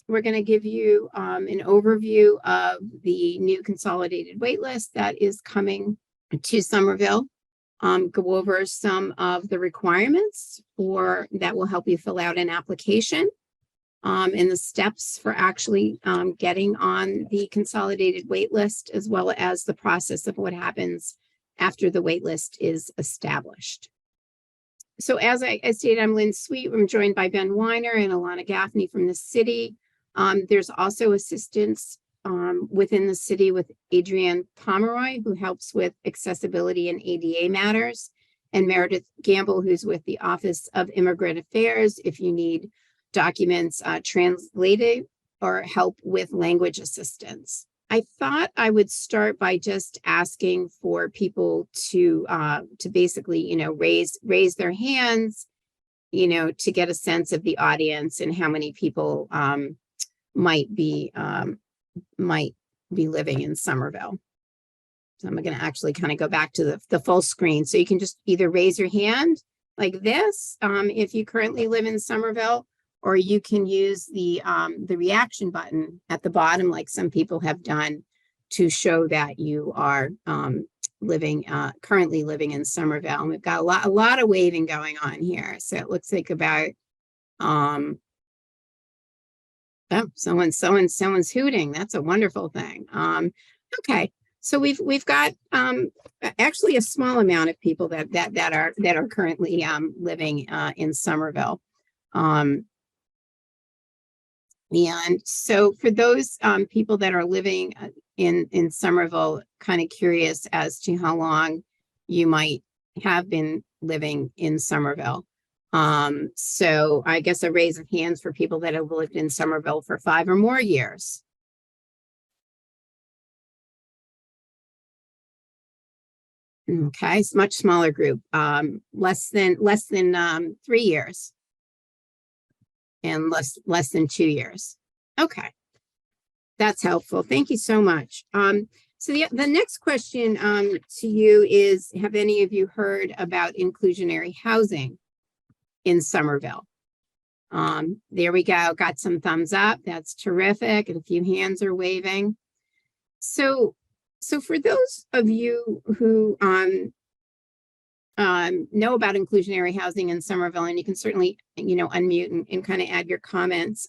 we're going to give you an overview of the new consolidated waitlist that is coming to Somerville. Go over some of the requirements that will help you fill out an application, and the steps for actually getting on the consolidated waitlist, as well as the process of what happens after the waitlist is established. So as I stated, I'm Lynn Sweet. I'm joined by Ben Weiner and Alana Gaffney from the city. There's also assistance within the city with Adrienne Pomeroy, who helps with accessibility and ADA matters, and Meredith Gamble, who's with the Office of Immigrant Affairs, if you need documents translated or help with language assistance. I thought I would start by just asking for people to basically, raise their hands, to get a sense of the audience and how many people might be living in Somerville. So I'm going to actually kind of go back to the full screen. So you can just either raise your hand like this if you currently live in Somerville, or you can use the reaction button at the bottom, like some people have done, to show that you are currently living in Somerville. And we've got a lot of waving going on here. So it looks like about someone's hooting. That's a wonderful thing. Okay, so we've got actually a small amount of people that are currently living in Somerville. And so for those people that are living in Somerville, kind of curious as to how long you might have been living in Somerville. So I guess a raise of hands for people that have lived in Somerville for 5 or more years. Okay, it's a much smaller group, less than 3 years. And less than 2 years. Okay, that's helpful. Thank you so much. So the next question to you is, have any of you heard about inclusionary housing in Somerville? There we go. Got some thumbs up. That's terrific. And a few hands are waving. So for those of you who know about inclusionary housing in Somerville, and you can certainly, unmute and kind of add your comments.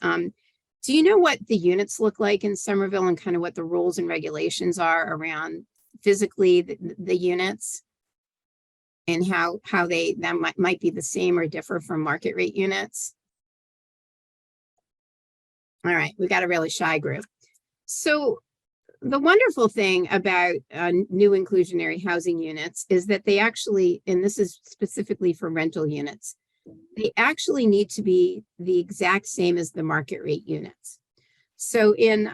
Do you know what the units look like in Somerville and kind of what the rules and regulations are around physically the units, and how that might be the same or differ from market rate units? All right, we got a really shy group. So the wonderful thing about new inclusionary housing units is that they actually, and this is specifically for rental units, they actually need to be the exact same as the market rate units. So in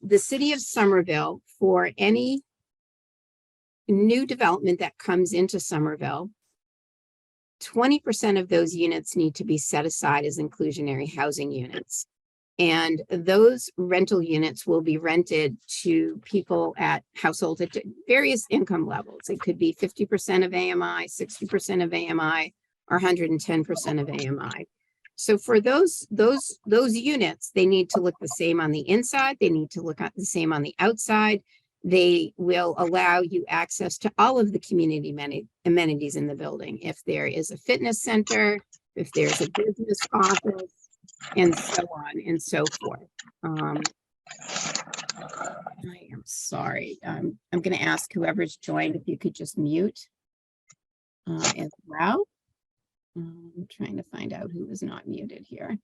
the city of Somerville, for any new development that comes into Somerville, 20% of those units need to be set aside as inclusionary housing units. And those rental units will be rented to people at households at various income levels. It could be 50% of AMI, 60% of AMI, or 110% of AMI. So for those units, they need to look the same on the inside. They need to look the same on the outside. They will allow you access to all of the community amenities in the building. If there is a fitness center, if there's a business office, and so on and so forth. I am sorry. I'm going to ask whoever's joined if you could just mute as well. I'm trying to find out who is not muted here.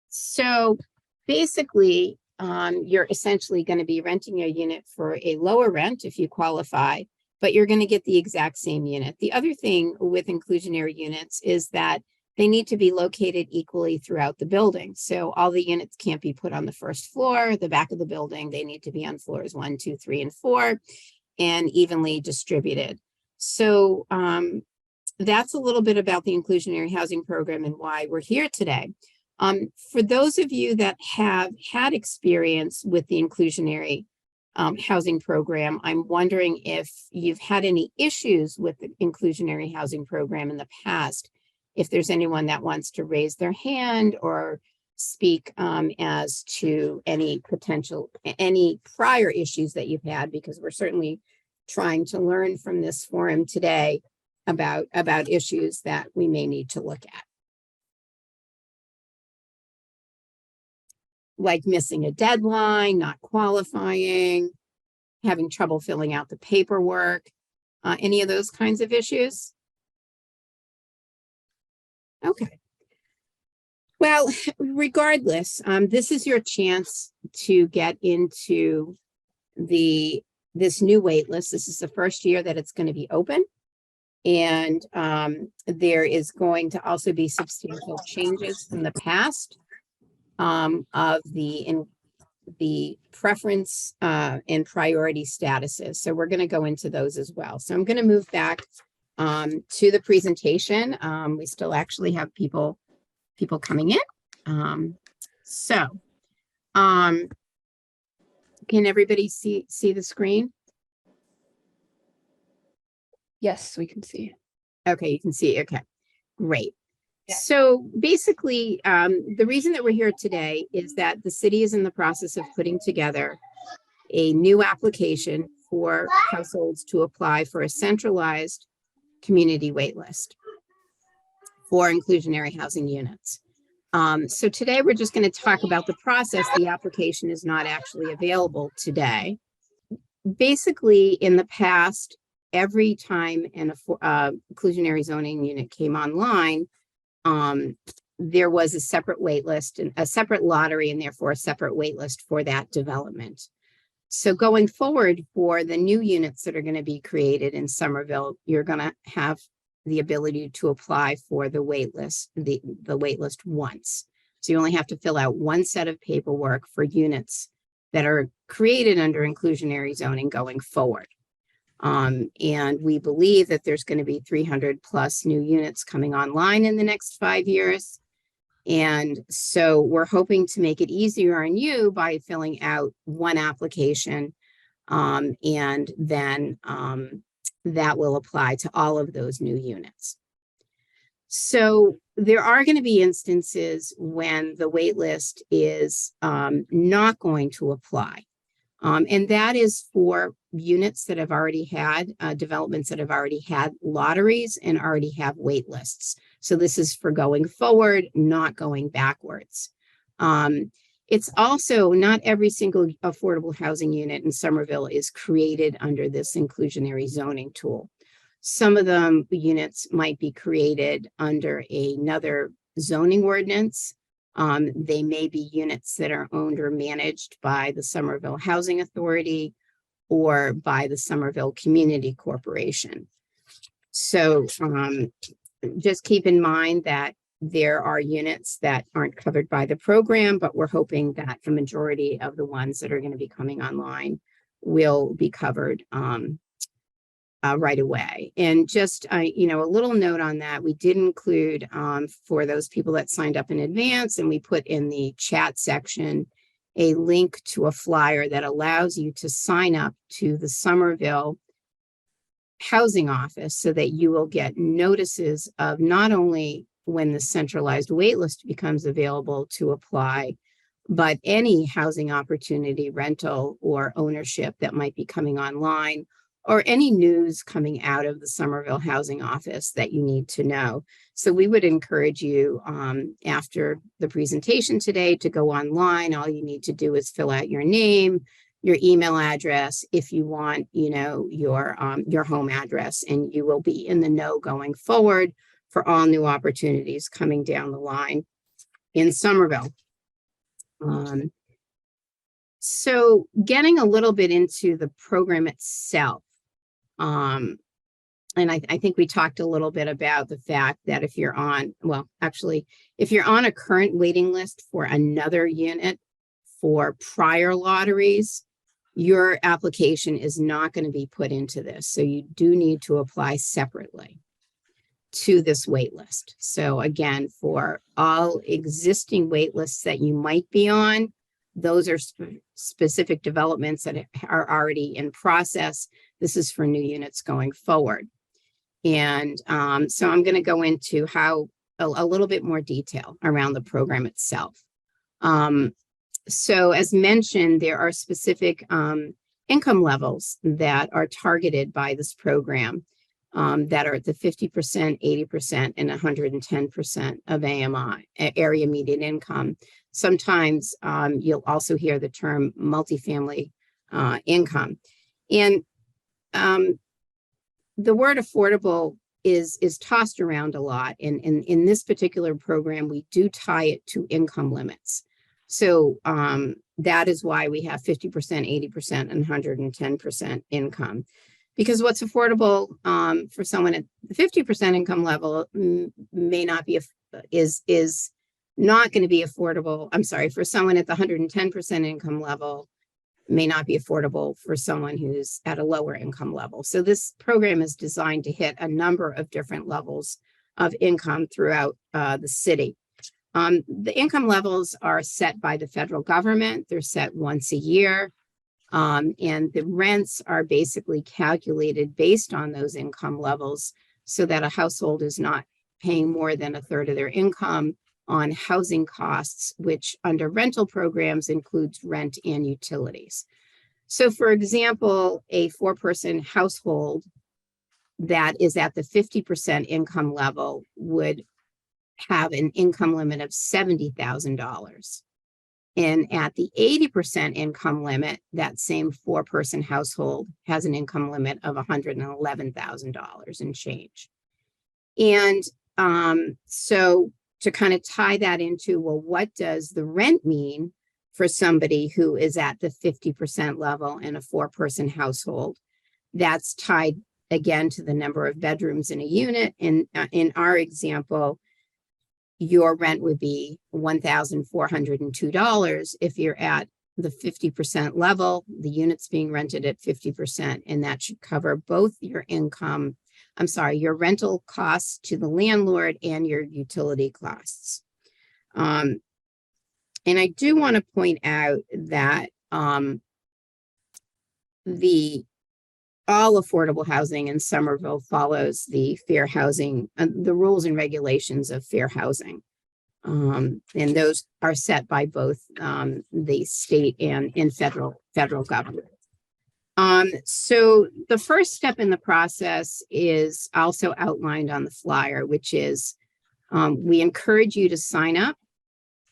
So basically, you're essentially going to be renting a unit for a lower rent if you qualify, but you're going to get the exact same unit. The other thing with inclusionary units is that they need to be located equally throughout the building. So all the units can't be put on the first floor, the back of the building. They need to be on floors 1, 2, 3, and 4, and evenly distributed. So that's a little bit about the inclusionary housing program and why we're here today. For those of you that have had experience with the inclusionary housing program, I'm wondering if you've had any issues with the inclusionary housing program in the past. If there's anyone that wants to raise their hand or speak as to any prior issues that you've had, because we're certainly trying to learn from this forum today about issues that we may need to look at. Like missing a deadline, not qualifying, having trouble filling out the paperwork, any of those kinds of issues? Okay. Well, regardless, this is your chance to get into this new wait list. This is the first year that it's going to be open. And there is going to also be substantial changes from the past of the preference and priority statuses. So we're going to go into those as well. So I'm going to move back to the presentation. We still actually have people coming in. Can everybody see the screen? Yes, we can see. Okay, you can see. Okay, great. Yeah. So basically, the reason that we're here today is that the city is in the process of putting together a new application for households to apply for a centralized community wait list for inclusionary housing units. So today we're just going to talk about the process. The application is not actually available today. Basically, in the past, every time an inclusionary zoning unit came online, there was a separate wait list and a separate lottery, and therefore a separate wait list for that development. So going forward, for the new units that are going to be created in Somerville, you're going to have the ability to apply for the wait list, the wait list once. So you only have to fill out one set of paperwork for units that are created under inclusionary zoning going forward. And we believe that there's going to be 300 plus new units coming online in the next 5 years. And so we're hoping to make it easier on you by filling out one application, and then that will apply to all of those new units. So there are going to be instances when the wait list is not going to apply. And that is for units that have already had developments that have already had lotteries and already have wait lists. So this is for going forward, not going backwards. It's also not every single affordable housing unit in Somerville is created under this inclusionary zoning tool. Some of the units might be created under another zoning ordinance. They may be units that are owned or managed by the Somerville Housing Authority or by the Somerville Community Corporation. So just keep in mind that there are units that aren't covered by the program, but we're hoping that the majority of the ones that are going to be coming online will be covered right away. And just, a little note on that, we did include for those people that signed up in advance, and we put in the chat section a link to a flyer that allows you to sign up to the Somerville Housing Office so that you will get notices of not only when the centralized waitlist becomes available to apply, but any housing opportunity, rental, or ownership that might be coming online, or any news coming out of the Somerville Housing Office that you need to know. So we would encourage you after the presentation today to go online. All you need to do is fill out your name, your email address, if you want, your home address, and you will be in the know going forward for all new opportunities coming down the line in Somerville. So getting a little bit into the program itself. And I think we talked a little bit about the fact that if you're on, if you're on a current waiting list for another unit for prior lotteries, your application is not going to be put into this. So you do need to apply separately to this wait list. So again, for all existing wait lists that you might be on, those are specific developments that are already in process. This is for new units going forward. And so I'm going to go into a little bit more detail around the program itself. So as mentioned, there are specific income levels that are targeted by this program that are at the 50%, 80%, and 110% of AMI, area median income. Sometimes you'll also hear the term multifamily income. And the word affordable is tossed around a lot. And in this particular program, we do tie it to income limits. So that is why we have 50%, 80%, and 110% income. Because what's affordable for someone at the 50% income level may not be, is not going to be affordable. I'm sorry, for someone at the 110% income level may not be affordable for someone who's at a lower income level. So this program is designed to hit a number of different levels of income throughout the city. The income levels are set by the federal government. They're set once a year. And the rents are basically calculated based on those income levels so that a household is not paying more than a third of their income on housing costs, which under rental programs includes rent and utilities. So for example, a 4-person household that is at the 50% income level would have an income limit of $70,000. And at the 80% income limit, that same 4-person household has an income limit of $111,000 and change. And so to kind of tie that into, well, what does the rent mean for somebody who is at the 50% level in a 4-person household? That's tied again to the number of bedrooms in a unit. And in our example, your rent would be $1,402 if you're at the 50% level, the unit's being rented at 50%, and that should cover both your income, your rental costs to the landlord and your utility costs. And I do want to point out that all affordable housing in Somerville follows the fair housing, the rules and regulations of fair housing. And those are set by both the state and federal government. So the first step in the process is also outlined on the flyer, which is we encourage you to sign up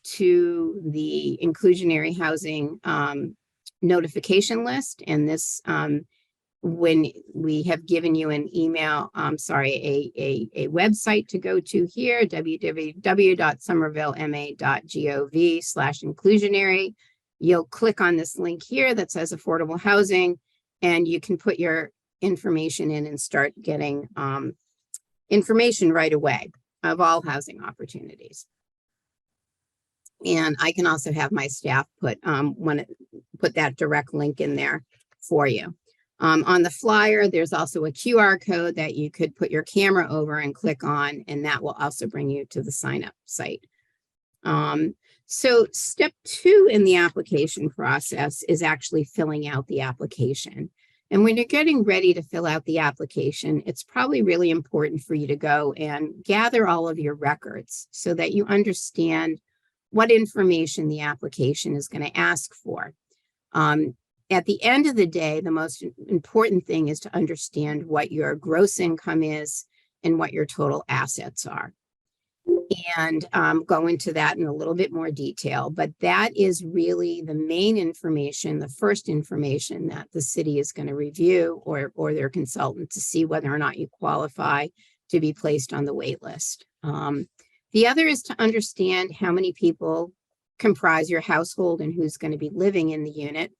to the inclusionary housing notification list. And this, when we have given you an email, a website to go to here, www.somervillema.gov/inclusionary. You'll click on this link here that says affordable housing, and you can put your information in and start getting information right away of all housing opportunities. And I can also have my staff put that direct link in there for you. On the flyer, there's also a QR code that you could put your camera over and click on, and that will also bring you to the sign up site. So step 2 in the application process is actually filling out the application. And when you're getting ready to fill out the application, it's probably really important for you to go and gather all of your records so that you understand what information the application is going to ask for. At the end of the day, the most important thing is to understand what your gross income is and what your total assets are. And go into that in a little bit more detail, but that is really the main information, the first information that the city is going to review or their consultant to see whether or not you qualify to be placed on the wait list. The other is to understand how many people comprise your household and who's going to be living in the unit.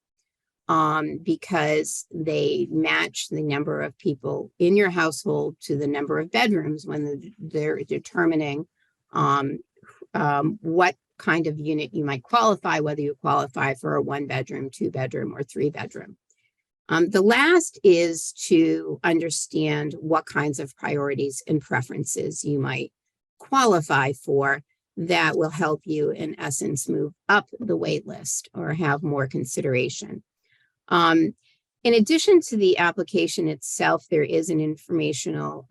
Because they match the number of people in your household to the number of bedrooms when they're determining what kind of unit you might qualify, whether you qualify for a 1-bedroom, 2-bedroom, or 3-bedroom. The last is to understand what kinds of priorities and preferences you might qualify for that will help you, in essence, move up the wait list or have more consideration. In addition to the application itself, there is an informational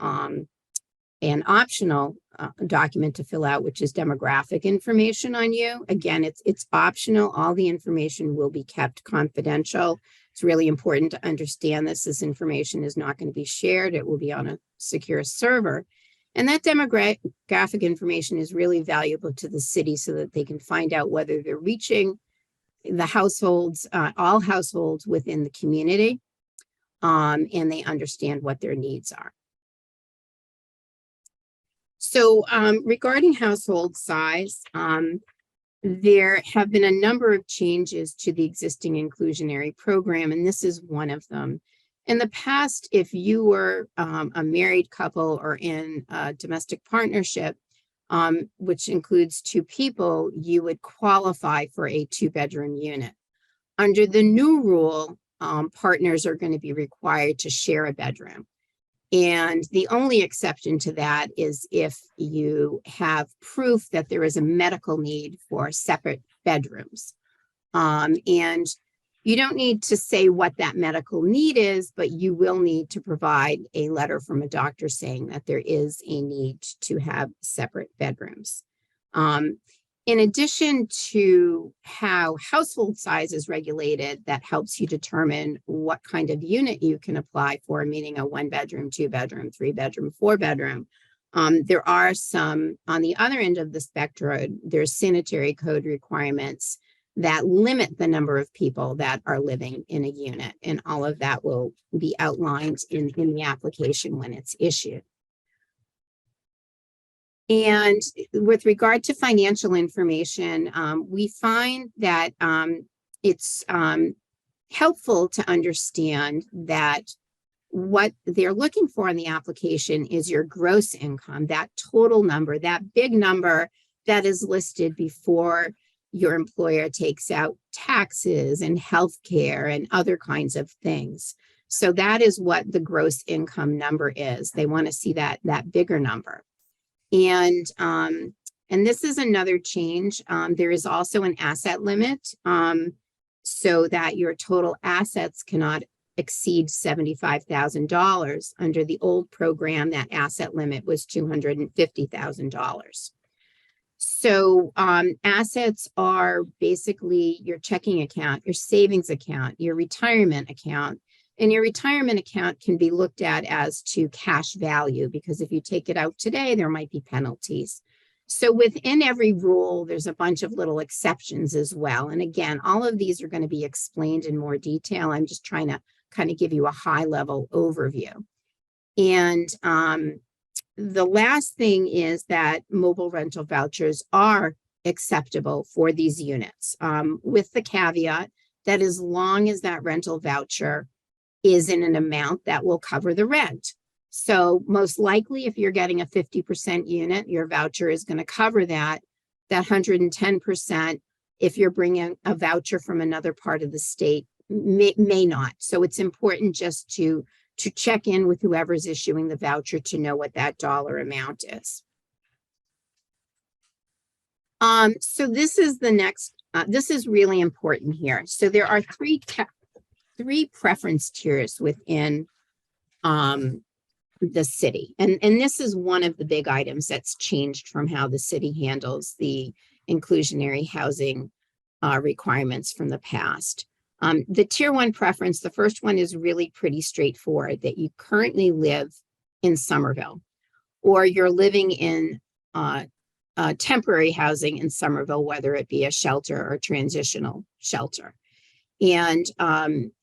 an optional document to fill out, which is demographic information on you. Again, it's optional. All the information will be kept confidential. It's really important to understand this information is not going to be shared. It will be on a secure server. And that demographic information is really valuable to the city so that they can find out whether they're reaching the households, all households within the community, and they understand what their needs are. So regarding household size, there have been a number of changes to the existing inclusionary program, and this is one of them. In the past, if you were a married couple or in a domestic partnership, which includes 2 people, you would qualify for a 2-bedroom unit. Under the new rule, partners are going to be required to share a bedroom. And the only exception to that is if you have proof that there is a medical need for separate bedrooms. And you don't need to say what that medical need is, but you will need to provide a letter from a doctor saying that there is a need to have separate bedrooms. In addition to how household size is regulated, that helps you determine what kind of unit you can apply for, meaning a 1-bedroom, 2-bedroom, 3-bedroom, 4-bedroom. There are some, on the other end of the spectrum, there's sanitary code requirements that limit the number of people that are living in a unit. And all of that will be outlined in the application when it's issued. And with regard to financial information, we find that it's helpful to understand that what they're looking for in the application is your gross income, that total number, that big number that is listed before your employer takes out taxes and health care and other kinds of things. So that is what the gross income number is. They want to see that bigger number. And this is another change. There is also an asset limit so that your total assets cannot exceed $75,000. Under the old program, that asset limit was $250,000. So assets are basically your checking account, your savings account, your retirement account. And your retirement account can be looked at as to cash value, because if you take it out today, there might be penalties. So within every rule, there's a bunch of little exceptions as well. And again, all of these are going to be explained in more detail. I'm just trying to kind of give you a high-level overview. And the last thing is that mobile rental vouchers are acceptable for these units, with the caveat that as long as that rental voucher is in an amount that will cover the rent. So most likely, if you're getting a 50% unit, your voucher is going to cover that 110%. If you're bringing a voucher from another part of the state, may not. So it's important just to check in with whoever's issuing the voucher to know what that dollar amount is. So this is the next, this is really important here. So there are three preference tiers within the city. And this is one of the big items that's changed from how the city handles the inclusionary housing requirements from the past. The tier 1 preference, the first one is really pretty straightforward, that you currently live in Somerville, or you're living in temporary housing in Somerville, whether it be a shelter or transitional shelter. And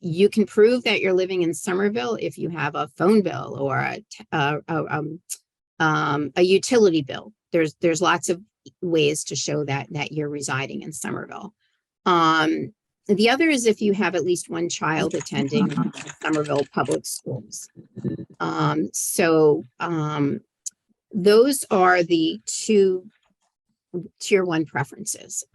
you can prove that you're living in Somerville if you have a phone bill or a utility bill. There's lots of ways to show that you're residing in Somerville. The other is if you have at least one child attending Somerville public schools. Those are the 2 tier 1 preferences.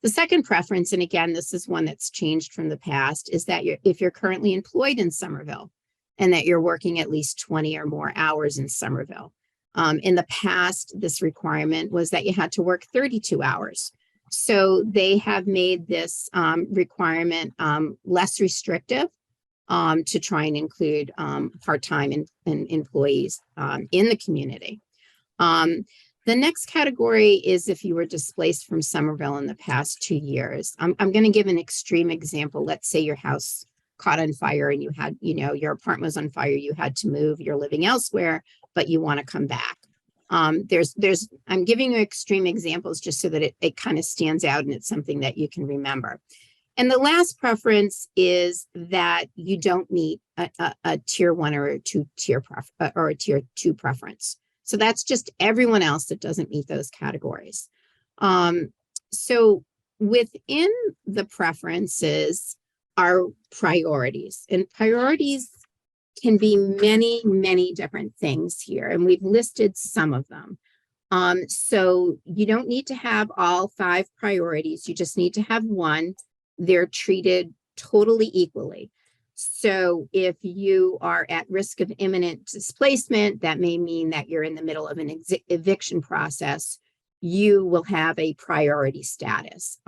The second preference, and again, this is one that's changed from the past, is that if you're currently employed in Somerville and that you're working at least 20 or more hours in Somerville. In the past, this requirement was that you had to work 32 hours. So they have made this requirement less restrictive to try and include part-time employees in the community. The next category is if you were displaced from Somerville in the past 2 years. I'm going to give an extreme example. Let's say your house caught on fire and you had, your apartment was on fire, you had to move, you're living elsewhere, but you want to come back. I'm giving you extreme examples just so that it kind of stands out and it's something that you can remember. And the last preference is that you don't meet a tier 1 or a 2 tier or a tier 2 preference. So that's just everyone else that doesn't meet those categories. So within the preferences are priorities, and priorities can be many, many different things here. And we've listed some of them. So you don't need to have all 5 priorities. You just need to have one. They're treated totally equally. So if you are at risk of imminent displacement, that may mean that you're in the middle of an eviction process. You will have a priority status.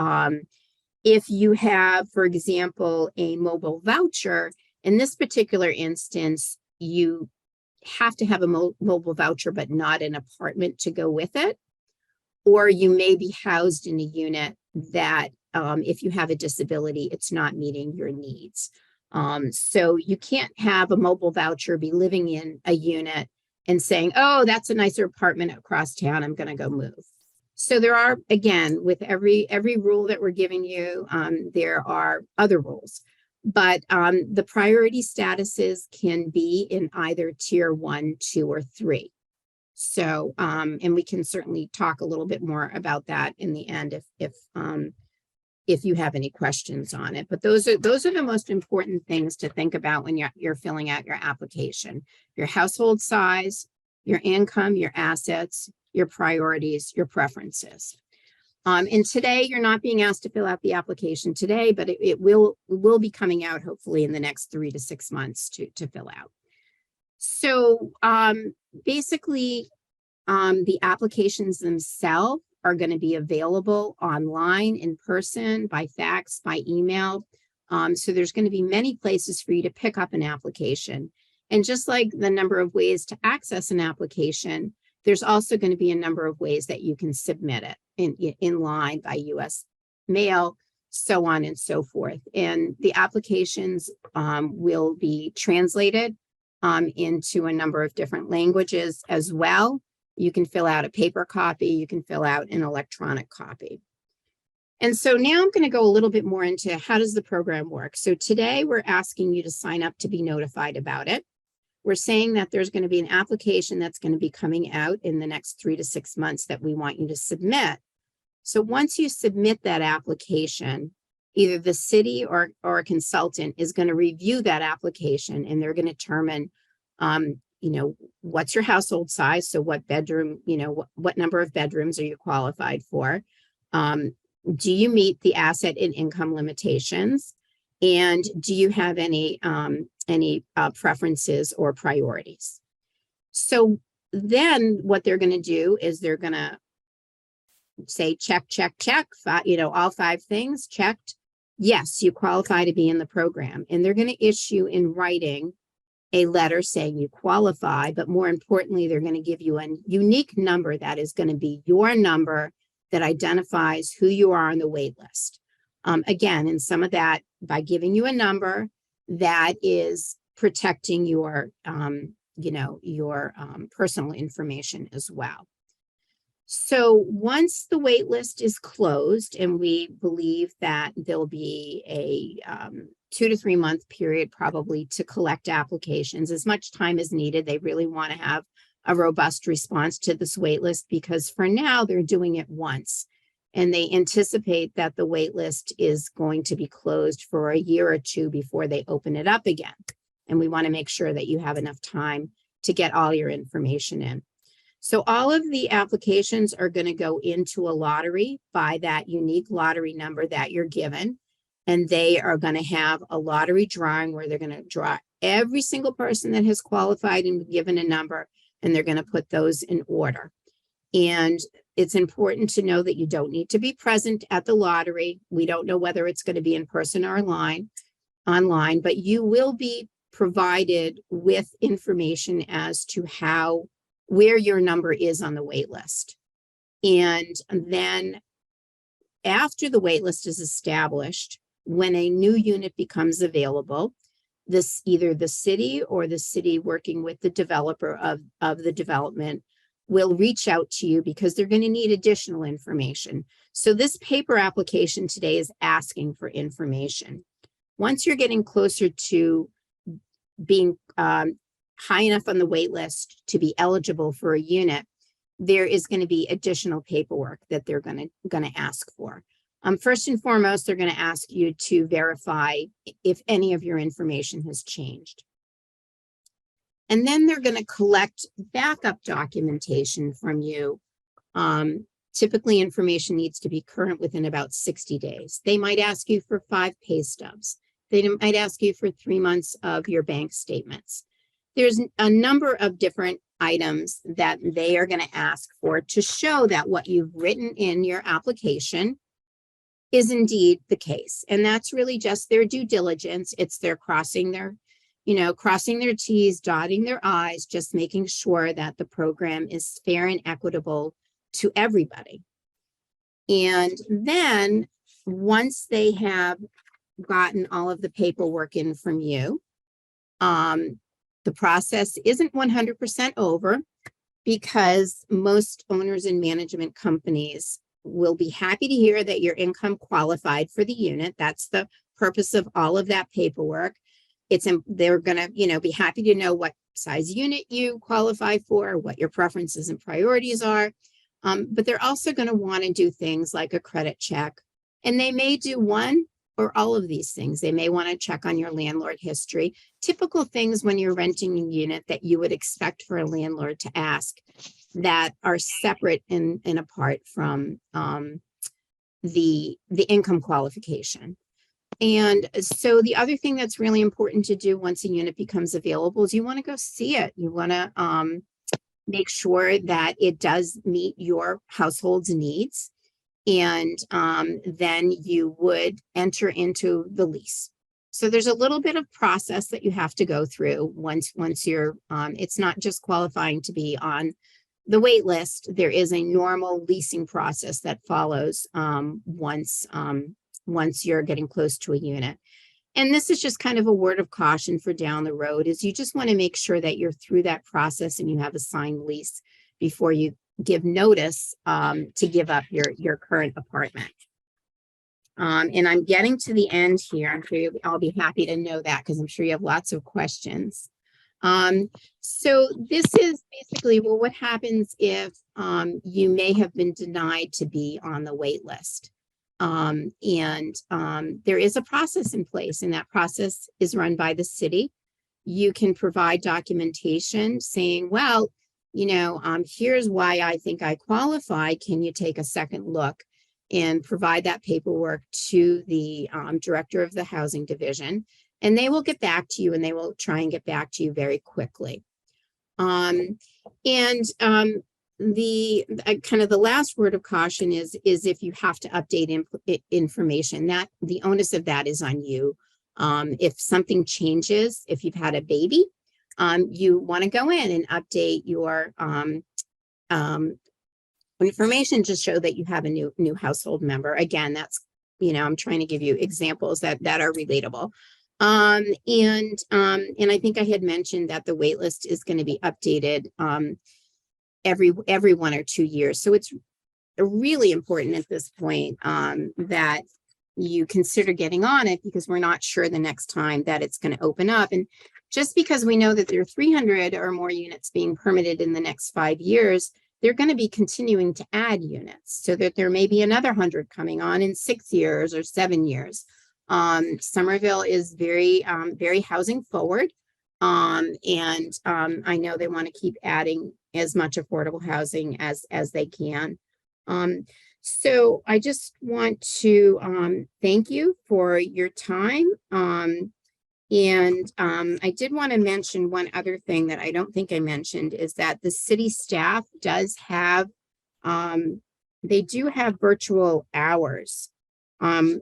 If you have, for example, a mobile voucher, in this particular instance, you have to have a mobile voucher, but not an apartment to go with it. Or you may be housed in a unit that if you have a disability, it's not meeting your needs. So you can't have a mobile voucher, be living in a unit and saying, oh, that's a nicer apartment across town, I'm going to go move. So there are, again, with every rule that we're giving you, there are other rules. But the priority statuses can be in either tier 1, 2, or 3. So, and we can certainly talk a little bit more about that in the end if you have any questions on it. But those are the most important things to think about when you're filling out your application: your household size, your income, your assets, your priorities, your preferences. And today you're not being asked to fill out the application today, but it will be coming out hopefully in the next 3 to 6 months to fill out. So basically, the applications themselves are going to be available online, in person, by fax, by email. So there's going to be many places for you to pick up an application. And just like the number of ways to access an application, there's also going to be a number of ways that you can submit it in line by US mail, so on and so forth. And the applications will be translated into a number of different languages as well. You can fill out a paper copy, you can fill out an electronic copy. And so now I'm going to go a little bit more into how does the program work. So today we're asking you to sign up to be notified about it. We're saying that there's going to be an application that's going to be coming out in the next 3 to 6 months that we want you to submit. So once you submit that application, either the city or a consultant is going to review that application, and they're going to determine what's your household size? So what bedroom, what number of bedrooms are you qualified for? Do you meet the asset and income limitations? And do you have any preferences or priorities? So then what they're going to do is they're going to say, check, check, check, all 5 things checked. Yes, you qualify to be in the program. And they're going to issue in writing a letter saying you qualify, but more importantly, they're going to give you a unique number that is going to be your number that identifies who you are on the wait list. Again, and some of that by giving you a number that is protecting your, personal information as well. So once the wait list is closed, and we believe that there'll be a 2 to 3 month period probably to collect applications, as much time as needed. They really want to have a robust response to this wait list, because for now they're doing it once, and they anticipate that the wait list is going to be closed for a year or 2 before they open it up again. And we want to make sure that you have enough time to get all your information in. So all of the applications are going to go into a lottery by that unique lottery number that you're given. And they are going to have a lottery drawing where they're going to draw every single person that has qualified and given a number, and they're going to put those in order. And it's important to know that you don't need to be present at the lottery. We don't know whether it's going to be in person or online, but you will be provided with information as to how where your number is on the wait list. And then after the wait list is established, when a new unit becomes available, either the city or the city working with the developer of the development will reach out to you because they're going to need additional information. So this paper application today is asking for information. Once you're getting closer to being high enough on the wait list to be eligible for a unit, there is going to be additional paperwork that they're going to ask for. First and foremost, they're going to ask you to verify if any of your information has changed. And then they're going to collect backup documentation from you. Typically, information needs to be current within about 60 days. They might ask you for 5 pay stubs. They might ask you for 3 months of your bank statements. There's a number of different items that they are going to ask for to show that what you've written in your application is indeed the case. And that's really just their due diligence. It's their crossing their T's, dotting their I's, just making sure that the program is fair and equitable to everybody. And then once they have gotten all of the paperwork in from you, the process isn't 100% over, because most owners and management companies will be happy to hear that your income qualified for the unit. That's the purpose of all of that paperwork. They're going to, be happy to know what size unit you qualify for, what your preferences and priorities are. But they're also going to want to do things like a credit check, and they may do one or all of these things. They may want to check on your landlord history, typical things when you're renting a unit that you would expect for a landlord to ask, that are separate and apart from the income qualification. And so the other thing that's really important to do once a unit becomes available is you want to go see it. You want to make sure that it does meet your household's needs. And then you would enter into the lease. So there's a little bit of process that you have to go through once you're, it's not just qualifying to be on the wait list. There is a normal leasing process that follows once you're getting close to a unit. And this is just kind of a word of caution for down the road, is you just want to make sure that you're through that process and you have a signed lease before you give notice to give up your current apartment. And I'm getting to the end here. I'm sure I'll be happy to know that, because I'm sure you have lots of questions. So this is basically, well, what happens if you may have been denied to be on the wait list? There is a process in place, and that process is run by the city. You can provide documentation saying, well, here's why I think I qualify. Can you take a second look and provide that paperwork to the director of the housing division? And they will get back to you, and they will try and get back to you very quickly. The kind of the last word of caution is if you have to update information, that the onus of that is on you. If something changes, if you've had a baby, you want to go in and update your information to show that you have a new household member. Again, that's, I'm trying to give you examples that are relatable. And I think I had mentioned that the wait list is going to be updated every 1 or 2 years. So it's really important at this point that you consider getting on it, because we're not sure the next time that it's going to open up. And just because we know that there are 300 or more units being permitted in the next 5 years, they're going to be continuing to add units, so that there may be another 100 coming on in 6 years or 7 years. Somerville is very housing forward. I know they want to keep adding as much affordable housing as they can. So I just want to thank you for your time. I did want to mention one other thing that I don't think I mentioned, is that the city staff does have, they do have virtual hours. And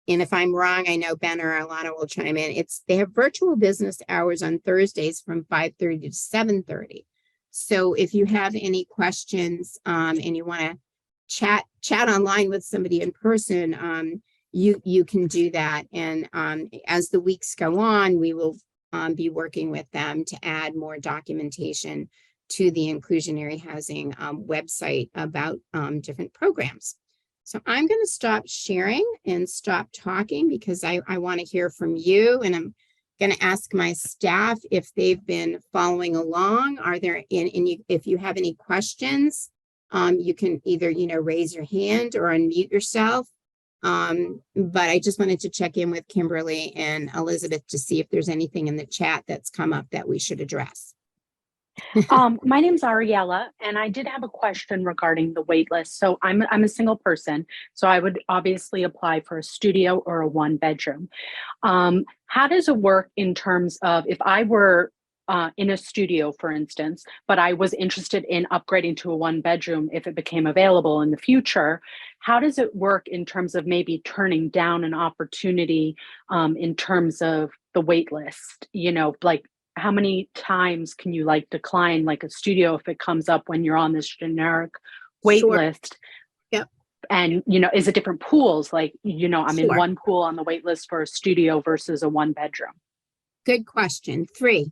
if I'm wrong, I know Ben or Alana will chime in. They have virtual business hours on Thursdays from 5:30 to 7:30. So if you have any questions and you want to chat online with somebody in person, you can do that. And as the weeks go on, we will be working with them to add more documentation to the inclusionary housing website about different programs. So I'm going to stop sharing and stop talking because I want to hear from you, and I'm going to ask my staff if they've been following along. Are there if you have any questions, you can either raise your hand or unmute yourself. But I just wanted to check in with Kimberly and Elizabeth to see if there's anything in the chat that's come up that we should address. My name's Ariella, and I did have a question regarding the wait list. So I'm a single person, so I would obviously apply for a studio or a 1-bedroom. How does it work in terms of if I were in a studio, for instance, but I was interested in upgrading to a 1-bedroom if it became available in the future? How does it work in terms of maybe turning down an opportunity in terms of the wait list? Like, how many times can you decline like a studio if it comes up when you're on this generic wait Sure. list? Yep. And, is it different pools? I'm in Sure. one pool on the wait list for a studio versus a 1-bedroom. Good question. 3.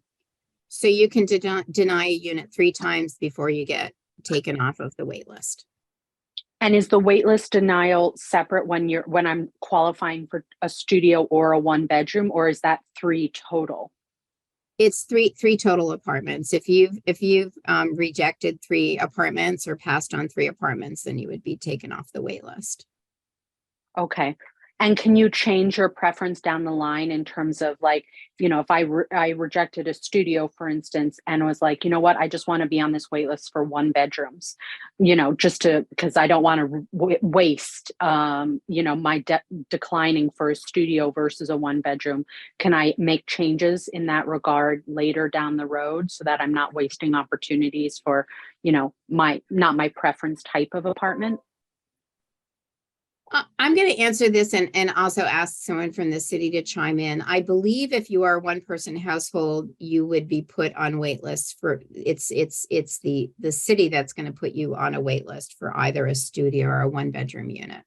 So you can deny a unit 3 times before you get taken off of the wait list. And is the wait list denial separate when I'm qualifying for a studio or a 1-bedroom, or is that 3 total? It's three total apartments. If you've rejected 3 apartments or passed on 3 apartments, then you would be taken off the wait list. Okay. And can you change your preference down the line in terms of if I rejected a studio, for instance, and was like, you know what, I just want to be on this wait list for 1-bedrooms, because I don't want to waste, my declining for a studio versus a 1-bedroom. Can I make changes in that regard later down the road so that I'm not wasting opportunities for, not my preference type of apartment? I'm going to answer this and also ask someone from the city to chime in. I believe if you are a 1-person household, you would be put on wait lists for it's the city that's going to put you on a wait list for either a studio or a 1-bedroom unit.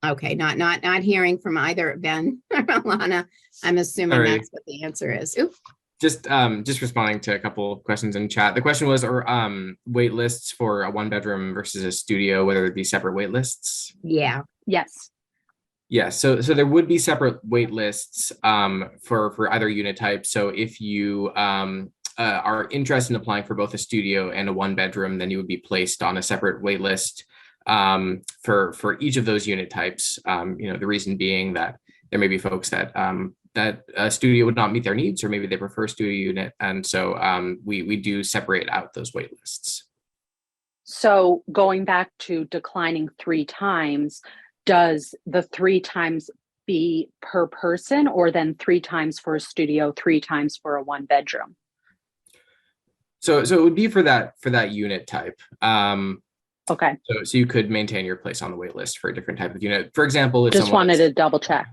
Okay, not hearing from either Ben or Alana. I'm assuming that's what the answer is. Oops. Just responding to a couple of questions in chat. The question was, are wait lists for a 1-bedroom versus a studio, whether it be separate wait lists? Yeah. Yes. Yeah, so there would be separate wait lists for either unit type. So if you are interested in applying for both a studio and a 1-bedroom, then you would be placed on a separate wait list for each of those unit types. The reason being that there may be folks that that a studio would not meet their needs, or maybe they prefer a studio unit. And so we do separate out those wait lists. So going back to declining 3 times, does the 3 times be per person, or then 3 times for a studio, 3 times for a 1-bedroom? So it would be for that unit type. Okay. So you could maintain your place on the wait list for a different type of unit. For example, if just wanted to double check.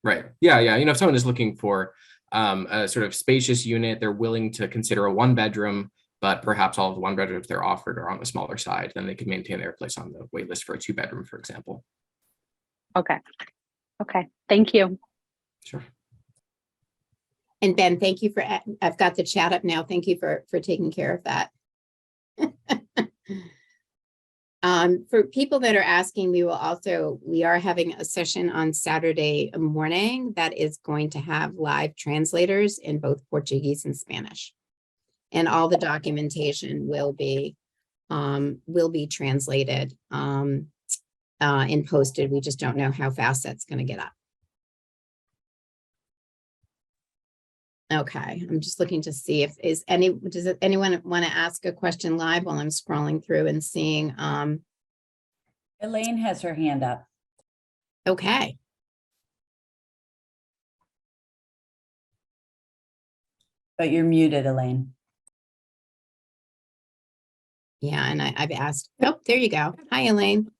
Right. Yeah. If someone is looking for a sort of spacious unit, they're willing to consider a 1-bedroom, but perhaps all of the 1-bedrooms they're offered are on the smaller side, then they could maintain their place on the wait list for a 2-bedroom, for example. Okay. Thank you. Sure. And Ben, thank you I've got the chat up now. Thank you for taking care of that. For people that are asking, we are having a session on Saturday morning that is going to have live translators in both Portuguese and Spanish. And all the documentation will be translated and posted. We just don't know how fast that's going to get up. Okay, I'm just looking to see if does anyone want to ask a question live while I'm scrolling through and seeing. Elaine has her hand up. Okay. But you're muted, Elaine. Yeah, and I've asked. Oh, there you go. Hi, Elaine.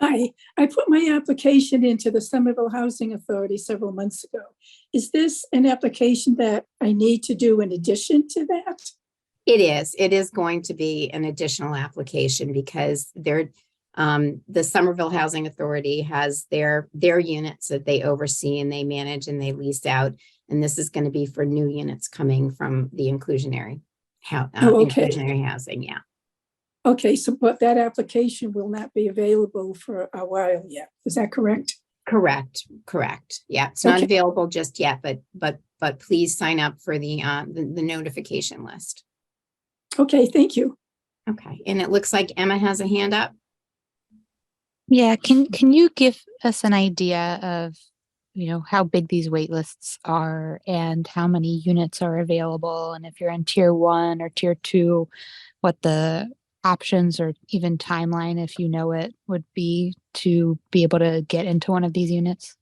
I put my application into the Somerville Housing Authority several months ago. Is this an application that I need to do in addition to that? It is going to be an additional application because the Somerville Housing Authority has their units that they oversee and they manage and they lease out. And this is going to be for new units coming from the inclusionary inclusionary housing. Yeah. Okay, so but that application will not be available for a while yet. Is that correct? Correct. Yeah, it's not Okay. available just yet, but please sign up for the notification list. Okay, thank you. Okay, and it looks like Emma has a hand up. Yeah, can you give us an idea of, how big these wait lists are and how many units are available, and if you're in tier 1 or tier 2, what the options or even timeline, if you know it, would be to be able to get into one of these units?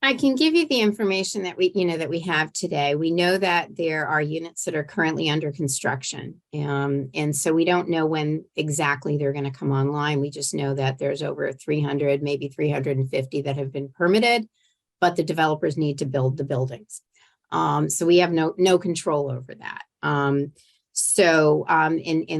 I can give you the information that we have today. We know that there are units that are currently under construction. And so we don't know when exactly they're going to come online. We just know that there's over 300, maybe 350 that have been permitted, but the developers need to build the buildings. So we have no control over that. And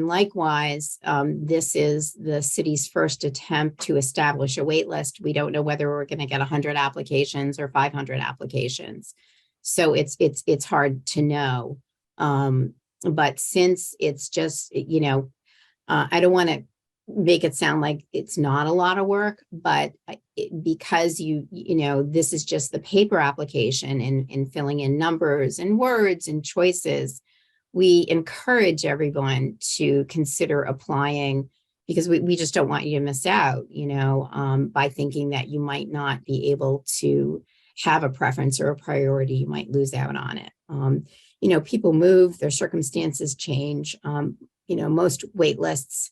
likewise, this is the city's first attempt to establish a wait list. We don't know whether we're going to get 100 applications or 500 applications. So it's hard to know. But since it's just, I don't want to make it sound like it's not a lot of work, but because this is just the paper application and filling in numbers and words and choices, we encourage everyone to consider applying because we just don't want you to miss out, by thinking that you might not be able to have a preference or a priority, you might lose out on it. People move, their circumstances change. Most wait lists,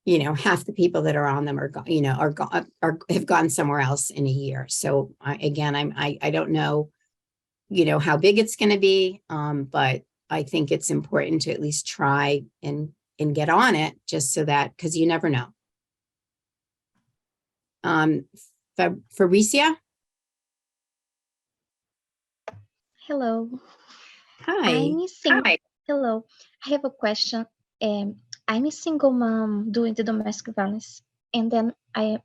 half the people that are on them have gone somewhere else in a year. So I don't know, how big it's going to be, but I think it's important to at least try and get on it just so that, because you never know. Fabrizia? Hello. Hi. Hello. I have a question. I'm a single mom doing the domestic violence, and then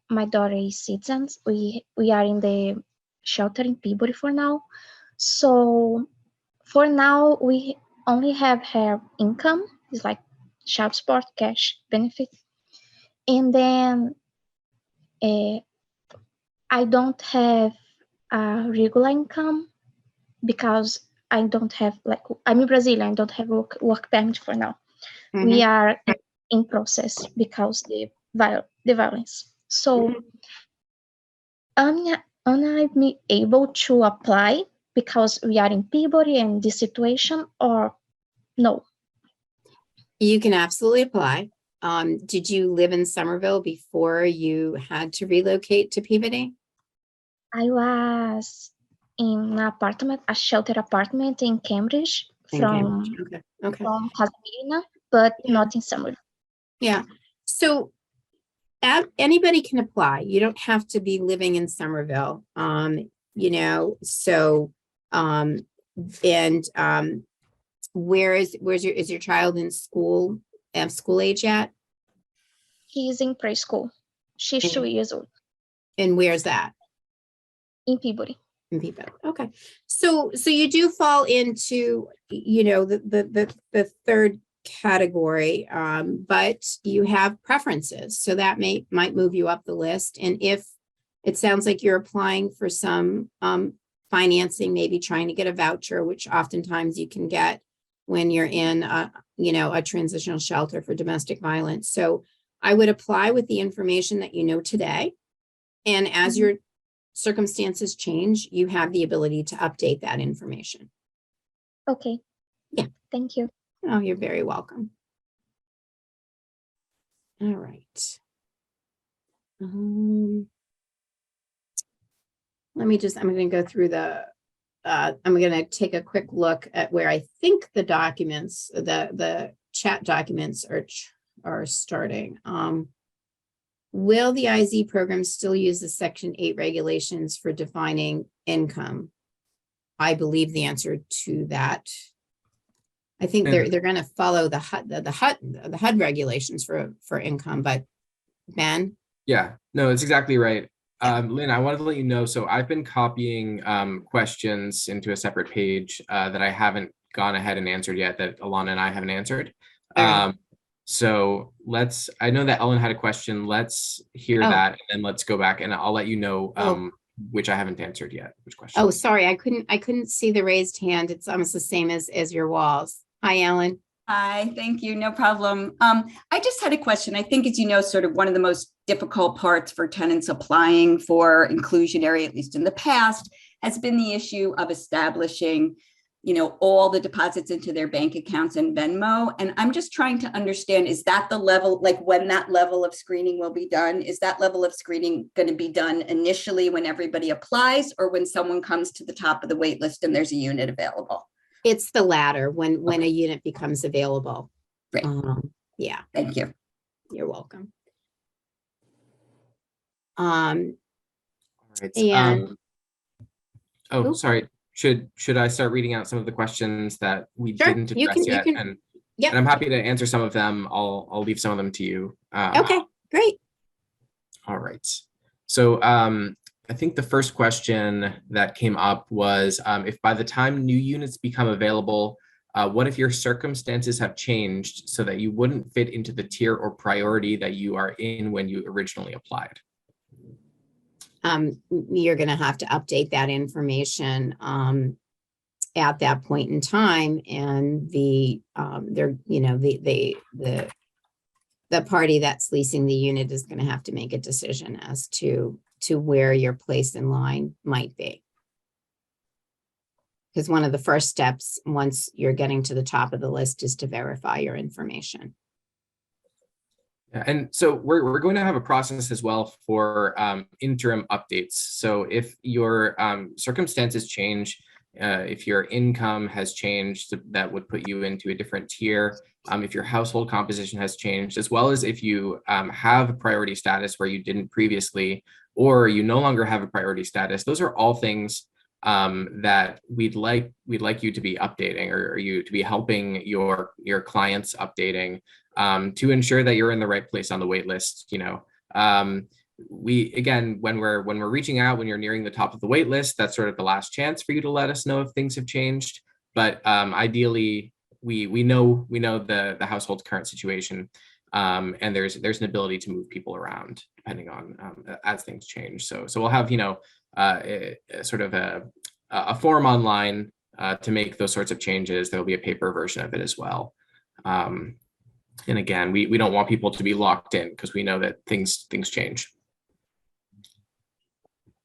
my daughter is citizens. We are in the shelter in Peabody for now. So for now, we only have her income. It's like child support, cash benefit, and then I don't have a regular income because I don't have I'm in Brazil. I don't have work permit for now. Mhm. We are in process because the violence. So am I able to apply because we are in Peabody and this situation, or no? You can absolutely apply. Did you live in Somerville before you had to relocate to Peabody? I was in an apartment, a shelter apartment in Cambridge from Okay. Casa Milena, but Yeah. not in Somerville. Yeah. So anybody can apply. You don't have to be living in Somerville. Is your child in school? School age yet? He's in preschool. She's 2 years old And where's that? in Peabody. In Peabody. Okay. So you do fall into, the third category, but you have preferences. So that might move you up the list. And if it sounds like you're applying for some financing, maybe trying to get a voucher, which oftentimes you can get when you're in a transitional shelter for domestic violence. So I would apply with the information that you know today. And as your circumstances change, you have the ability to update that information. Okay. Yeah. Thank you. Oh, you're very welcome. All right. I'm going to go through I'm going to take a quick look at where I think the documents, the chat documents are starting. Will the IZ program still use the Section 8 regulations for defining income? I believe the answer to that. I think And- they're going to follow the HUD regulations for income, but Ben? Yeah, no, it's exactly right. Lynn, I wanted to let you know, so I've been copying questions into a separate page that I haven't gone ahead and answered yet, that Alana and I haven't answered. All right. So I know that Ellen had a question. Let's hear Oh. that, and then let's go back and I'll let you know Oh. which I haven't answered yet, which question. Oh, sorry, I couldn't see the raised hand. It's almost the same as your walls. Hi, Ellen. Hi, thank you. No problem. I just had a question. I think, as you know, sort of one of the most difficult parts for tenants applying for inclusionary, at least in the past, has been the issue of establishing, all the deposits into their bank accounts and Venmo. And I'm just trying to understand, is that the level, like when that level of screening will be done? Is that level of screening going to be done initially when everybody applies, or when someone comes to the top of the wait list and there's a unit available? It's the latter, when a unit becomes available. Great. Yeah, Thank you. you're welcome. All right. And Oh, Oop. sorry. Should I start reading out some of the questions that we Sure, didn't you address can- yet? you can- And Yep. I'm happy to answer some of them. I'll leave some of them to you. Okay, great. All right. So I think the first question that came up was, if by the time new units become available, what if your circumstances have changed so that you wouldn't fit into the tier or priority that you are in when you originally applied? You're going to have to update that information at that point in time, and the party that's leasing the unit is going to have to make a decision as to where your place in line might be. Because one of the first steps, once you're getting to the top of the list, is to verify your information. Yeah, and so we're going to have a process as well for interim updates. So if your circumstances change, if your income has changed, that would put you into a different tier. If your household composition has changed, as well as if you have a priority status where you didn't previously, or you no longer have a priority status, those are all things that we'd like you to be updating, or you to be helping your clients updating, to ensure that you're in the right place on the wait list. When we're reaching out, when you're nearing the top of the wait list, that's sort of the last chance for you to let us know if things have changed. But ideally, we know the household's current situation, and there's an ability to move people around depending on as things change. So we'll have sort of a form online to make those sorts of changes. There'll be a paper version of it as well. And again, we don't want people to be locked in, because we know that things change.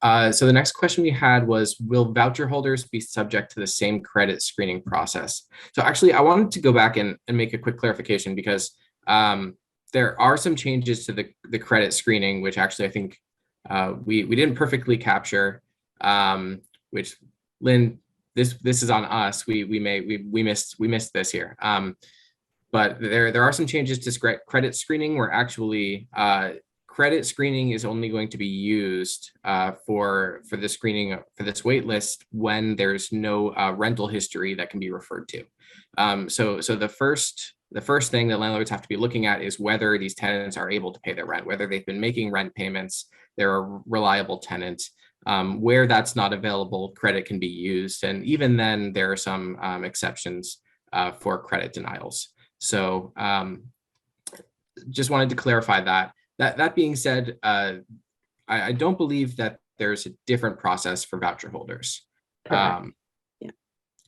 So the next question we had was, will voucher holders be subject to the same credit screening process? So actually, I wanted to go back and make a quick clarification, because there are some changes to the credit screening, which actually I think we didn't perfectly capture, which, Lynn, this is on us. We missed this here. But there are some changes to credit screening, where actually credit screening is only going to be used for the screening for this wait list when there's no rental history that can be referred to. So the first thing that landlords have to be looking at is whether these tenants are able to pay their rent, whether they've been making rent payments, they're a reliable tenant. Where that's not available, credit can be used, and even then there are some exceptions for credit denials. So just wanted to clarify that. That being said, I don't believe that there's a different process for voucher holders. Yeah.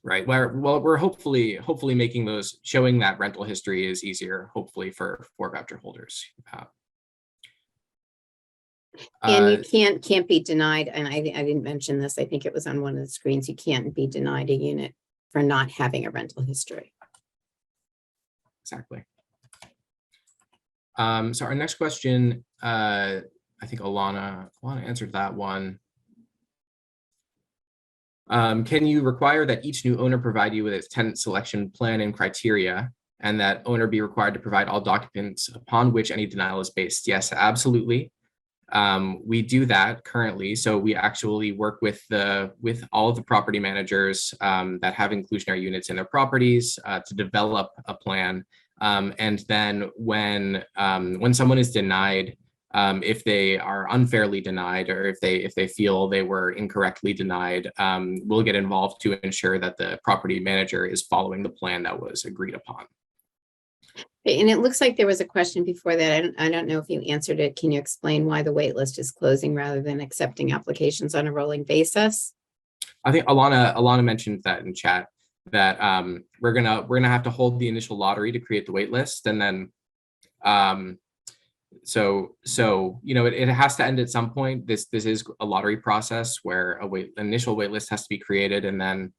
Right. We're hopefully making showing that rental history is easier, hopefully for voucher holders. And you can't be denied. And I didn't mention this. I think it was on one of the screens. You can't be denied a unit for not having a rental history. Exactly. So our next question, I think Alana answered that one. Can you require that each new owner provide you with its tenant selection plan and criteria? and that owner be required to provide all documents upon which any denial is based. Yes, absolutely. We do that currently. So we actually work with all of the property managers that have inclusionary units in their properties to develop a plan. And then when someone is denied, if they are unfairly denied, or if they feel they were incorrectly denied, we'll get involved to ensure that the property manager is following the plan that was agreed upon. And it looks like there was a question before that. I don't know if you answered it. Can you explain why the wait list is closing rather than accepting applications on a rolling basis? I think Alana mentioned that in chat, that we're gonna have to hold the initial lottery to create the wait list, and then so it has to end at some point. This is a lottery process where initial wait list has to be created, and then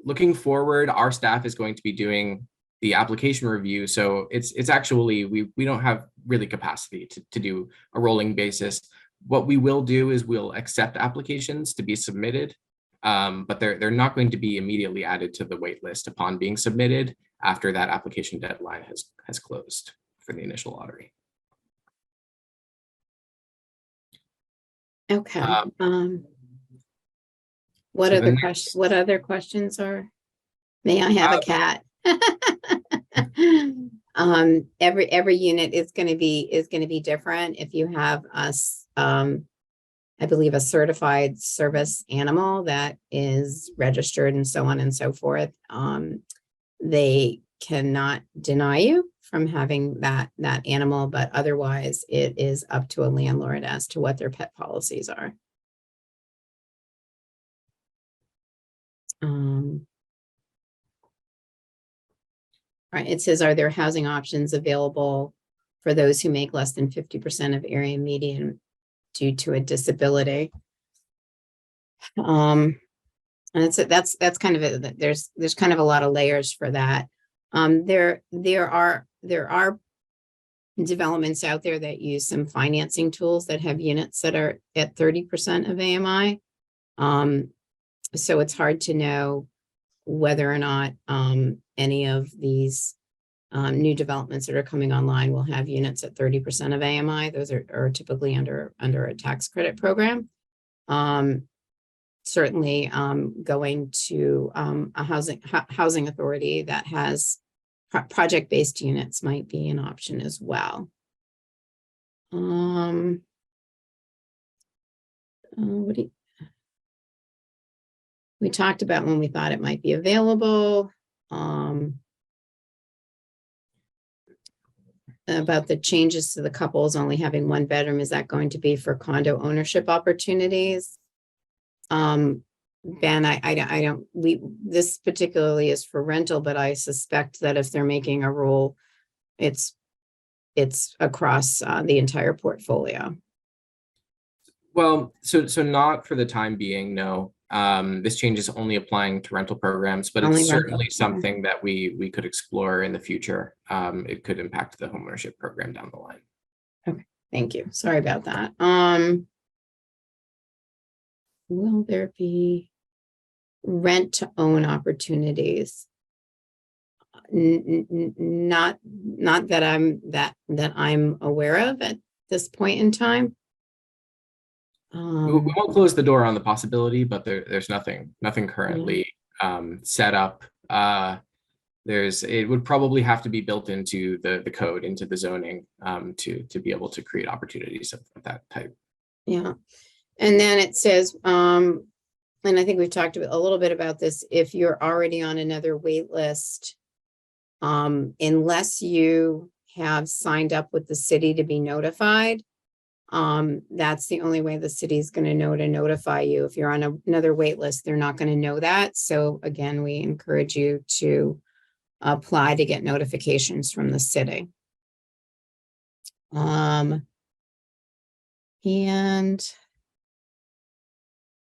looking forward, our staff is going to be doing the application review. So it's actually, we don't have really capacity to do a rolling basis. What we will do is we'll accept applications to be submitted, but they're not going to be immediately added to the wait list upon being submitted after that application deadline has closed for the initial lottery. Okay. What so other questions are? May I have a cat? Every unit is going to be different. If you have I believe a certified service animal that is registered and so on and so forth, they cannot deny you from having that animal, but otherwise it is up to a landlord as to what their pet policies are. Right, it says, are there housing options available for those who make less than 50% of area median due to a disability? And that's kind of it. There's kind of a lot of layers for that. There are developments out there that use some financing tools that have units that are at 30% of AMI. So it's hard to know whether or not any of these new developments that are coming online will have units at 30% of AMI. Those are typically under a tax credit program. Certainly going to a housing authority that has project-based units might be an option as well. We talked about when we thought it might be available, about the changes to the couples only having one bedroom. Is that going to be for condo ownership opportunities? Ben, this particularly is for rental, but I suspect that if they're making a rule, it's across the entire portfolio. Well, so not for the time being, no. This change is only applying to rental programs, but Only it's rental, certainly okay. something that we could explore in the future. It could impact the homeownership program down the line. Okay, thank you. Sorry about that. Will there be rent to own opportunities? Not that I'm aware of at this point in time. We won't close the door on the possibility, but there's nothing currently set up. It would probably have to be built into the code, into the zoning, to be able to create opportunities of that type. Yeah. And then it says, and I think we've talked a little bit about this, if you're already on another wait list, unless you have signed up with the city to be notified, that's the only way the city is going to know to notify you. If you're on another wait list, they're not going to know that. So again, we encourage you to apply to get notifications from the city. And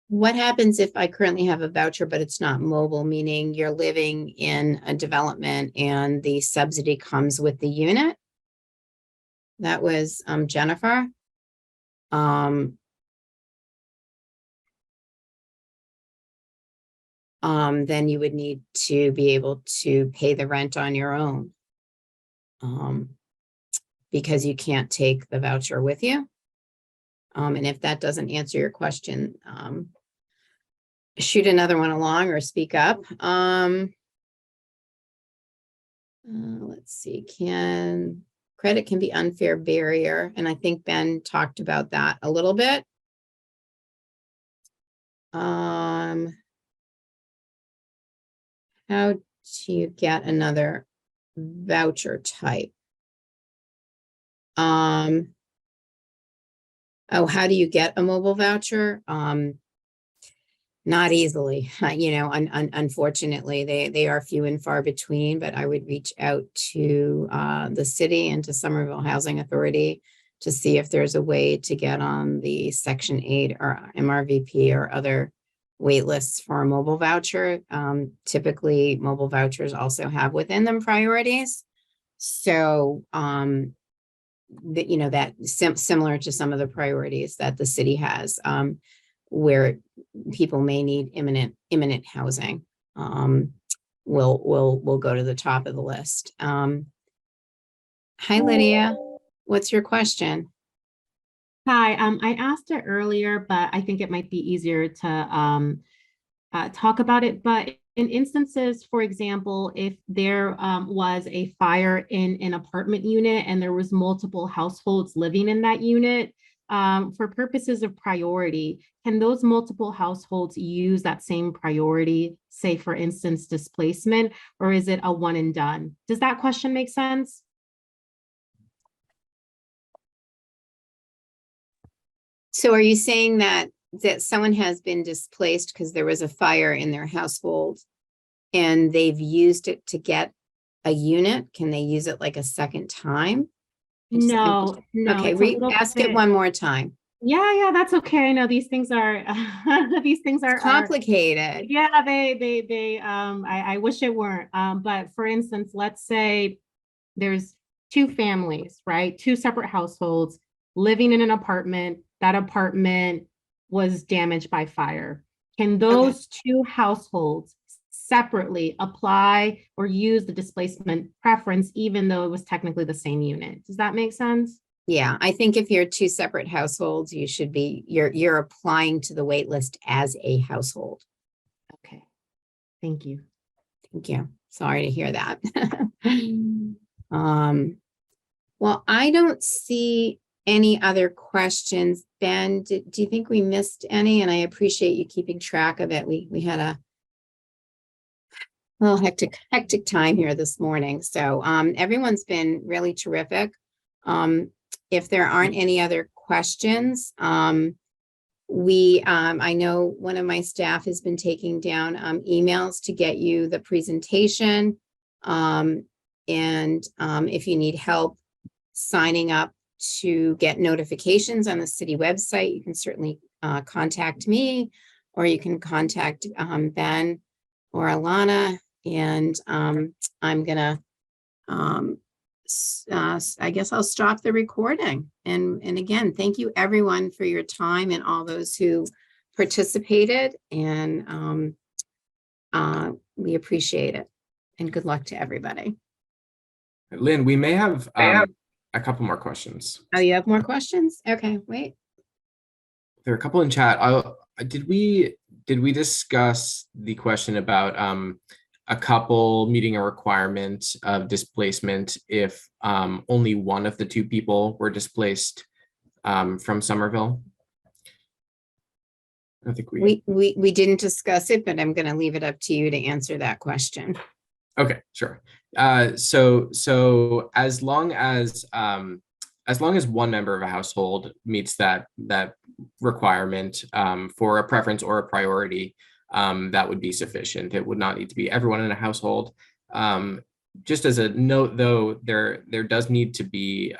what happens if I currently have a voucher, but it's not mobile, meaning you're living in a development and the subsidy comes with the unit? That was Jennifer. I then you would need to be able to pay the rent on your own. Because you can't take the voucher with you. And if that doesn't answer your question, shoot another one along or speak up. Let's see, credit can be unfair barrier. And I think Ben talked about that a little bit. How do you get another voucher type? Oh, how do you get a mobile voucher? Not easily, unfortunately, they are few and far between, but I would reach out to the city and to Somerville Housing Authority to see if there's a way to get on the Section 8 or MRVP or other wait lists for a mobile voucher. Typically, mobile vouchers also have within them priorities. So, similar to some of the priorities that the city has, where people may need imminent housing, will go to the top of the list. Hi, Lydia. What's your question? Hi, I asked it earlier, but I think it might be easier to talk about it. But in instances, for example, if there was a fire in an apartment unit and there was multiple households living in that unit, for purposes of priority, can those multiple households use that same priority, say for instance, displacement, or is it a one and done? Does that question make sense? So are you saying that someone has been displaced because there was a fire in their household and they've used it to get a unit? Can they use it like a second time? No. Okay, ask it one more time. Yeah, that's okay. I know these things are complicated. Yeah, I wish it weren't. But for instance, let's say there's two families, right? Two separate households living in an apartment. That apartment was damaged by fire. Can those two households separately apply or use the displacement preference, even though it was technically the same unit? Does that make sense? Yeah, I think if you're two separate households, you should be, you're applying to the wait list as a household. Okay, thank you. Thank you. Sorry to hear that. Well, I don't see any other questions. Ben, do you think we missed any? And I appreciate you keeping track of it. We had a little hectic time here this morning. So everyone's been really terrific. If there aren't any other questions, I know one of my staff has been taking down emails to get you the presentation. And if you need help signing up to get notifications on the city website, you can certainly contact me, or you can contact Ben or Alana, and I'm gonna I guess I'll stop the recording. And again, thank you everyone for your time and all those who participated, and we appreciate it, and good luck to everybody. Lynn, we may have a couple more questions. Oh, you have more questions? Okay, wait. There are a couple in chat. Did we discuss the question about a couple meeting a requirement of displacement if only one of the two people were displaced from Somerville? I think we didn't discuss it, but I'm going to leave it up to you to answer that question. Okay, sure. So as long as one member of a household meets that requirement for a preference or a priority, that would be sufficient. It would not need to be everyone in a household. Just as a note, though, there does need to be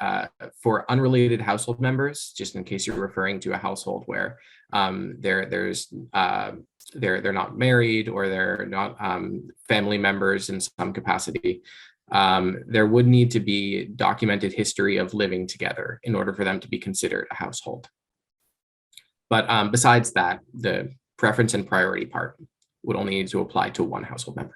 for unrelated household members, just in case you're referring to a household where they're not married or they're not family members in some capacity. There would need to be documented history of living together in order for them to be considered a household. But besides that, the preference and priority part would only need to apply to one household member.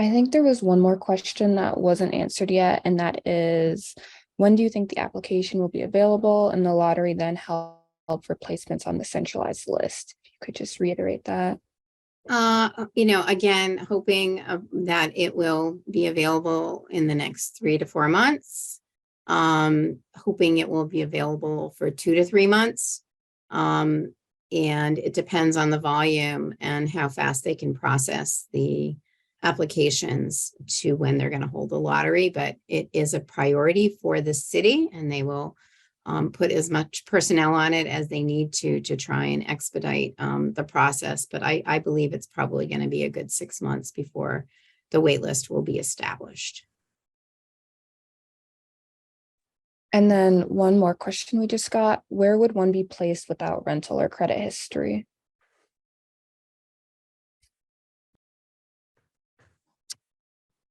I think there was one more question that wasn't answered yet, and that is, when do you think the application will be available and the lottery then help for placements on the centralized list? If you could just reiterate that. Again, hoping that it will be available in the next 3 to 4 months. Hoping it will be available for 2 to 3 months. And it depends on the volume and how fast they can process the applications to when they're going to hold the lottery, but it is a priority for the city, and they will put as much personnel on it as they need to try and expedite the process. But I believe it's probably going to be a good 6 months before the wait list will be established. And then one more question we just got, where would one be placed without rental or credit history?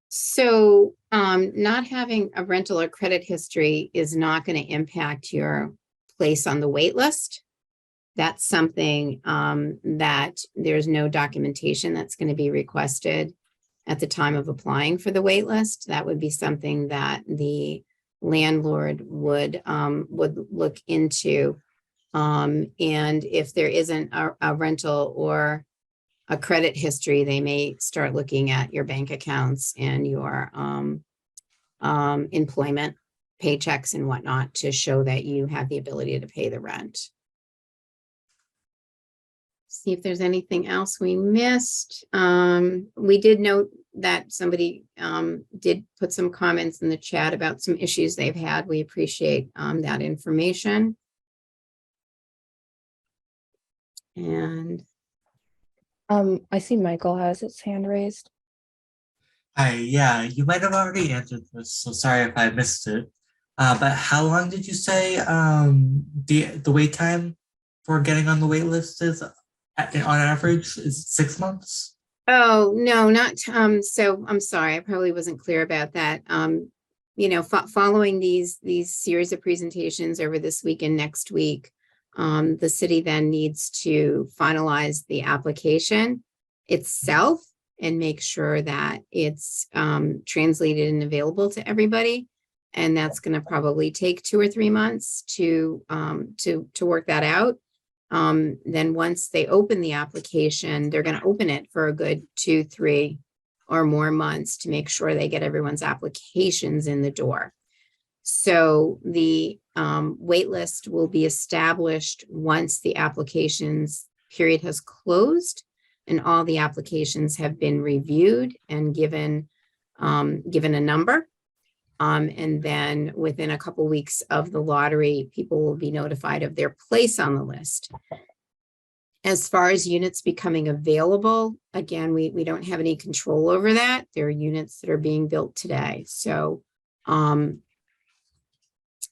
So not having a rental or credit history is not going to impact your place on the wait list. That's something that there's no documentation that's going to be requested at the time of applying for the wait list. That would be something that the landlord would look into. And if there isn't a rental or a credit history, they may start looking at your bank accounts and your employment paychecks and whatnot to show that you have the ability to pay the rent. See if there's anything else we missed. We did note that somebody did put some comments in the chat about some issues they've had. We appreciate that information. And I see Michael has his hand raised. Hi, yeah, you might have already answered this, so sorry if I missed it. But how long did you say the wait time for getting on the wait list is on average? Is it 6 months? oh, no, not so I'm sorry, I probably wasn't clear about that. Following these series of presentations over this week and next week, the city then needs to finalize the application itself and make sure that it's translated and available to everybody. And that's going to probably take 2 or 3 months to work that out. Then once they open the application, they're going to open it for a good 2, 3 or more months to make sure they get everyone's applications in the door. So the wait list will be established once the applications period has closed and all the applications have been reviewed and given a number. And then within a couple weeks of the lottery, people will be notified of their place on the list. As far as units becoming available, again, we don't have any control over that. There are units that are being built today. So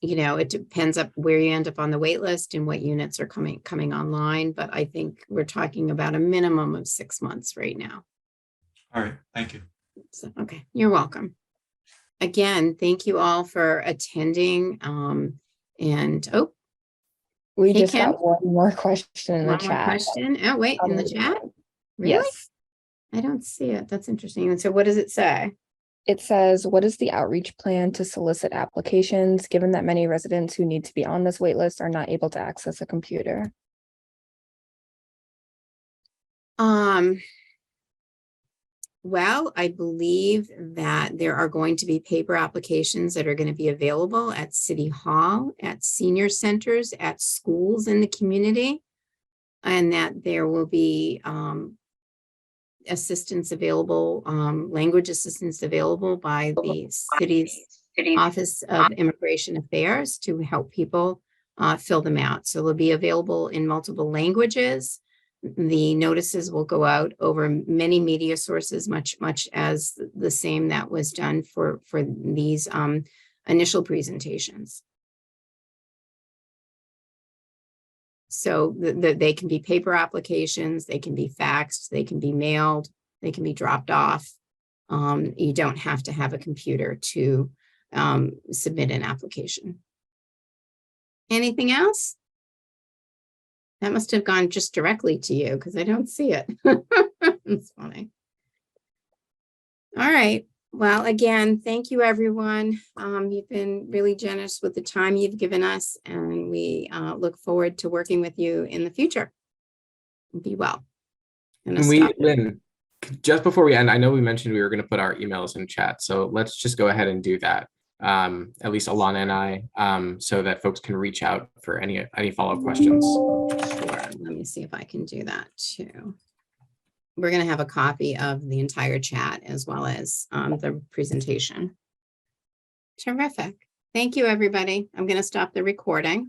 it depends up where you end up on the wait list and what units are coming online. But I think we're talking about a minimum of 6 months right now. All right, thank you. So, okay, you're welcome. Again, thank you all for attending. We Hey, just Kim. got one more question in the One more chat. question. Oh, wait, in the chat? Really? Yes. I don't see it. That's interesting. And so what does it say? It says, what is the outreach plan to solicit applications, given that many residents who need to be on this wait list are not able to access a computer? Well, I believe that there are going to be paper applications that are going to be available at City Hall, at senior centers, at schools in the community, and that there will be assistance available, language assistance available by the city's Office of Immigration Affairs to help people fill them out. So they'll be available in multiple languages. The notices will go out over many media sources, much as the same that was done for these initial presentations. So they can be paper applications, they can be faxed, they can be mailed, they can be dropped off. You don't have to have a computer to submit an application. Anything else? That must have gone just directly to you because I don't see it. It's funny. All right. Well, again, thank you, everyone. You've been really generous with the time you've given us, and we look forward to working with you in the future. Be well. And Lynn, just before we end, I know we mentioned we were going to put our emails in chat, so let's just go ahead and do that. At least Alana and I, so that folks can reach out for any follow-up questions. Sure. Let me see if I can do that too. We're going to have a copy of the entire chat as well as the presentation. Terrific. Thank you, everybody. I'm going to stop the recording.